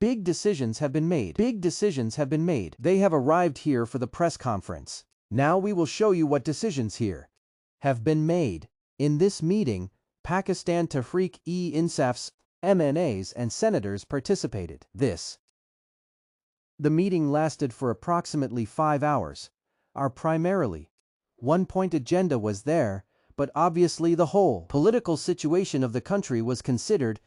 Big decisions have been made. Big decisions have been made. They have arrived here for the press conference. Now we will show you what decisions here have been made. In this meeting, Pakistan Tehreek-e-Insaf's MNAs and senators participated. The meeting lasted for approximately 5 hours. Our primarily one-point agenda was there, but obviously the whole political situation of the country was considered.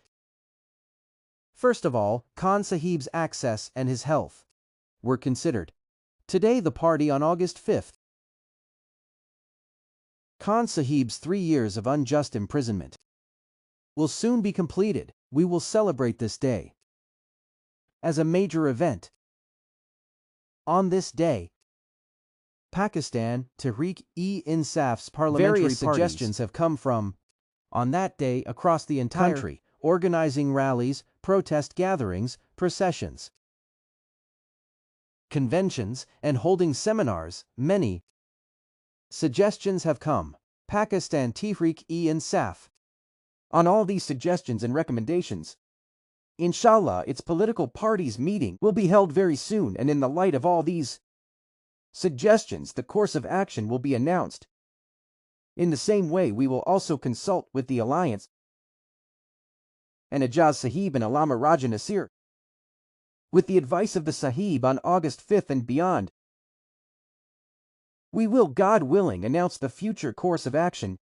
First of all, Khan Sahib's access and his health were considered. Today the party on August 5th. Khan Sahib's 3 years of unjust imprisonment will soon be completed. We will celebrate this day as a major event. On this day, Pakistan Tehreek-e-Insaf's parliamentary various suggestions have come from, on that day across the entire country, organizing rallies, protest gatherings, processions, conventions, and holding seminars. Many suggestions have come. Pakistan Tehreek-e-Insaf. On all these suggestions and recommendations, inshallah, its political party's meeting will be held very soon, and in the light of all these suggestions, the course of action will be announced. In the same way, we will also consult with the alliance and Ijaz Sahib and Allama Raja Nasir. With the advice of the Sahib on August 5th and beyond, we will, God willing, announce the future course of action.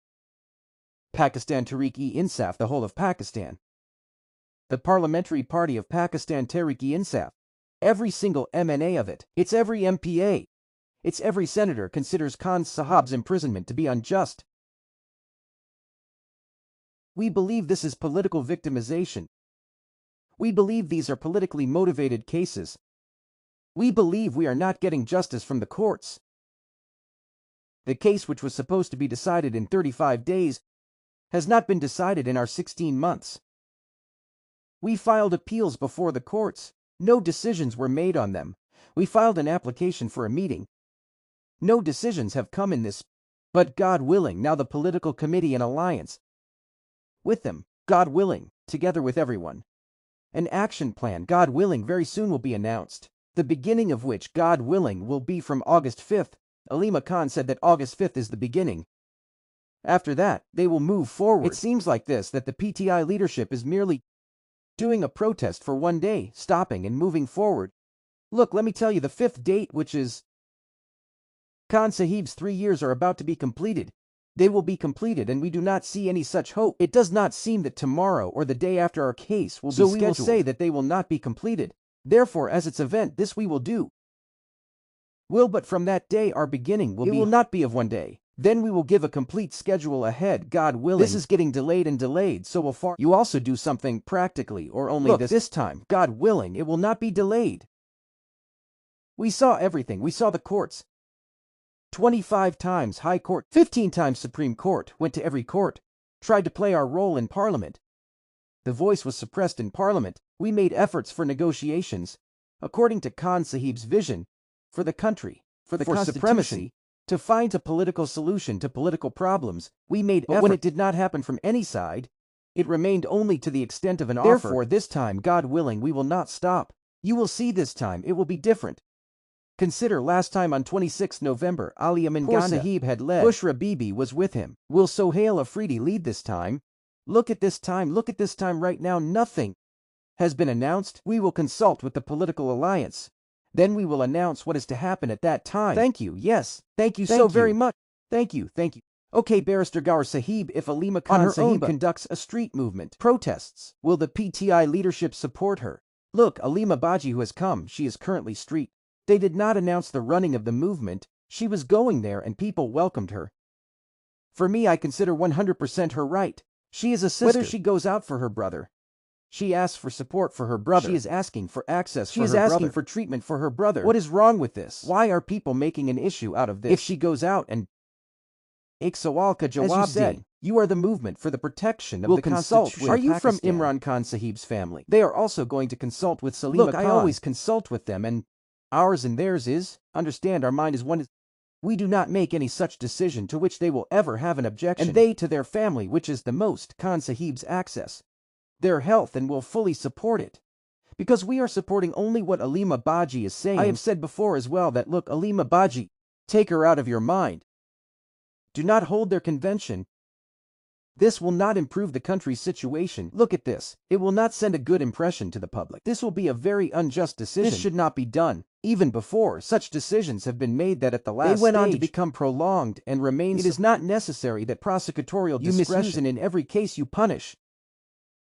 Pakistan Tehreek-e-Insaf, the whole of Pakistan. The parliamentary party of Pakistan Tehreek-e-Insaf. Every single MNA of it, its every MPA, its every senator considers Khan Sahib's imprisonment to be unjust. We believe this is political victimization. We believe these are politically motivated cases. We believe we are not getting justice from the courts. The case, which was supposed to be decided in 35 days, has not been decided in our 16 months. We filed appeals before the courts. No decisions were made on them. We filed an application for a meeting. No decisions have come in this, but God willing, now the political committee and alliance with them, God willing, together with everyone. An action plan, God willing, very soon will be announced, the beginning of which, God willing, will be from August 5th. Allama Khan said that August 5th is the beginning. After that, they will move forward. It seems like this, that the PTI leadership is merely doing a protest for one day, stopping and moving forward. Look, let me tell you, the 5th date, which is Khan Sahib's 3 years, are about to be completed. They will be completed, and we do not see any such hope. It does not seem that tomorrow or the day after our case will be scheduled. So we will say that they will not be completed. Therefore, as its event, this we will do. But from that day our beginning will be. It will not be of one day. Then we will give a complete schedule ahead, God willing. This is getting delayed and delayed, so will far. You also do something practically, or only this time, God willing, it will not be delayed. We saw everything. We saw the courts. 25 times High Court, 15 times Supreme Court, went to every court, tried to play our role in Parliament. The voice was suppressed in Parliament. We made efforts for negotiations, according to Khan Sahib's vision, for the country, for supremacy, to find a political solution to political problems. We made efforts. But when it did not happen from any side, it remained only to the extent of an offer. Therefore, this time, God willing, we will not stop. You will see this time, it will be different. Consider last time on 26 November, Ali Amin Gandhi Sahib had led. Bushra Bibi was with him. Will Sohail Afridi lead this time? Look at this time right now. Nothing has been announced. We will consult with the political alliance. Then we will announce what is to happen at that time. Thank you, yes. Thank you so very much. Thank you. Okay, Barrister Gauhar Sahib, if Allama Khan Sahib conducts a street movement, protests, will the PTI leadership support her? Look, Allama Baji, who has come, she is currently street. They did not announce the running of the movement. She was going there and people welcomed her. For me, I consider 100% her right. She is a sister. Whether she goes out for her brother. She asks for support for her brother. She is asking for access for her brother. She is asking for treatment for her brother. What is wrong with this? Why are people making an issue out of this? If she goes out and ek sawal ka jawab, as you said, you are the movement for the protection of the Constitution. Are you from Imran Khan Sahib's family? They are also going to consult with Salima Khan. I always consult with them, and ours and theirs is, understand, our mind is one. We do not make any such decision to which they will ever have an objection, and they to their family, which is the most Khan Sahib's access, their health, and will fully support it. Because we are supporting only what Alima Baji is saying. I have said before as well that look, Alima Baji, take her out of your mind. Do not hold their convention. This will not improve the country's situation. Look at this. It will not send a good impression to the public. This will be a very unjust decision. This should not be done. Even before, such decisions have been made that at the last stage, they went on to become prolonged and remain. It is not necessary that prosecutorial discretion in every case you punish.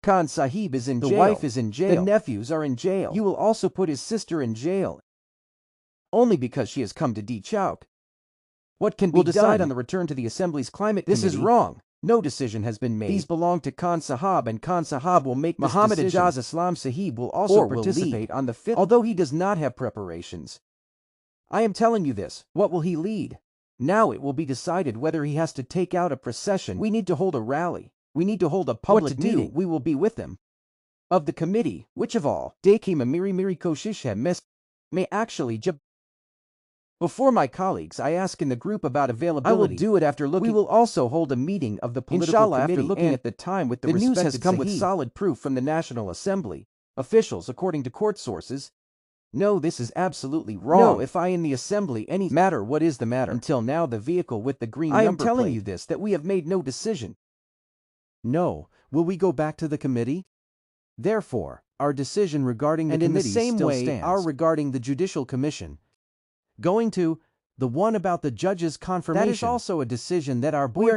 Khan Sahib is in jail. The wife is in jail. The nephews are in jail. You will also put his sister in jail. Only because she has come to D Chowk. What can be done? We'll decide on the return to the Assembly's Climate Committee. This is wrong. No decision has been made. These belong to Khan Sahab, and Khan Sahab will make this decision. Muhammad Ijaz Islam Sahib will also participate on the 5th, although he does not have preparations. I am telling you this. What will he lead? Now it will be decided whether he has to take out a procession. We need to hold a rally. We need to hold a public meeting. We will be with them. Of the committee, which of all, Dekhi Miri Koshish Mes, may actually Before my colleagues, I ask in the group about availability. I will do it after looking. We will also hold a meeting of the political committee after looking at the time with the news has come with solid proof from the National Assembly officials according to court sources. No, this is absolutely wrong. No, if I in the Assembly any matter, what is the matter? Until now the vehicle with the green number plate. I am telling you this, that we have made no decision. No, will we go back to the committee? Therefore, our decision regarding the committee still stands. And in the same way, our regarding the Judicial Commission. Going to the one about the judge's confirmation. That is also a decision that our board